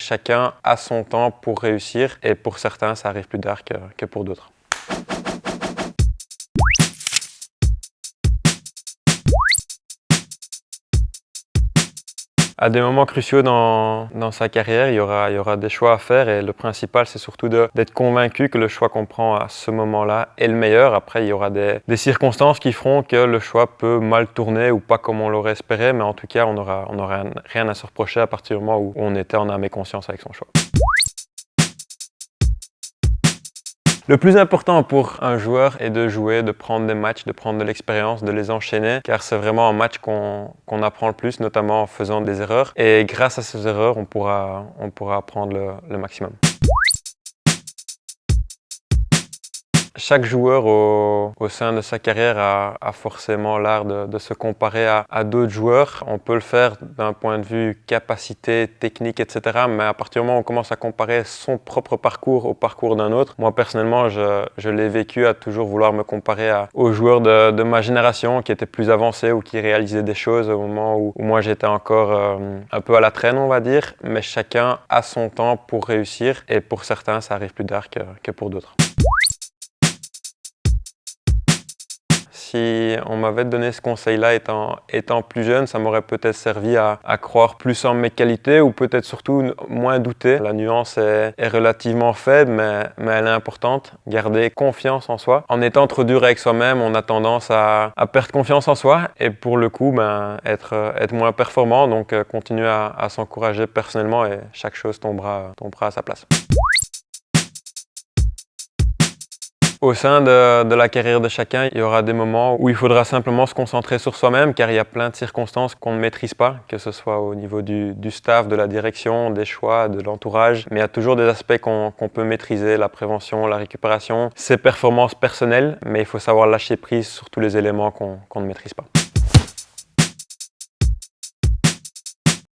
chacun a son temps pour réussir et pour certains, ça arrive plus tard que pour d'autres. À des moments cruciaux dans sa carrière, il y aura des choix à faire et le principal, c'est surtout d'être convaincu que le choix qu'on prend à ce moment-là est le meilleur. Après, il y aura des circonstances qui feront que le choix peut mal tourner ou pas comme on l'aurait espéré, mais en tout cas, on n'aura rien à se reprocher à partir du moment où on était en âme et conscience avec son choix. Le plus important pour un joueur est de jouer, de prendre des matchs, de prendre de l'expérience, de les enchaîner, car c'est vraiment un match qu'on apprend le plus, notamment en faisant des erreurs. Et grâce à ces erreurs, on pourra apprendre le maximum. Chaque joueur au sein de sa carrière a forcément l'art de se comparer à d'autres joueurs. On peut le faire d'un point de vue capacité, technique, etc. Mais à partir du moment où on commence à comparer son propre parcours au parcours d'un autre, moi personnellement, je l'ai vécu à toujours vouloir me comparer aux joueurs de ma génération qui étaient plus avancés ou qui réalisaient des choses au moment où moi j'étais encore un peu à la traîne, on va dire. Mais chacun a son temps pour réussir et pour certains, ça arrive plus tard que pour d'autres. Si on m'avait donné ce conseil-là étant plus jeune, ça m'aurait peut-être servi à croire plus en mes qualités ou peut-être surtout moins douter. La nuance est relativement faible, mais elle est importante. Garder confiance en soi. En étant trop dur avec soi-même, on a tendance à perdre confiance en soi et pour le coup, être moins performant. Donc continuer à s'encourager personnellement et chaque chose tombera à sa place. Au sein de la carrière de chacun, il y aura des moments où il faudra simplement se concentrer sur soi-même car il y a plein de circonstances qu'on ne maîtrise pas, que ce soit au niveau du staff, de la direction, des choix, de l'entourage. Mais il y a toujours des aspects qu'on peut maîtriser, la prévention, la récupération, ses performances personnelles, mais il faut savoir lâcher prise sur tous les éléments qu'on ne maîtrise pas.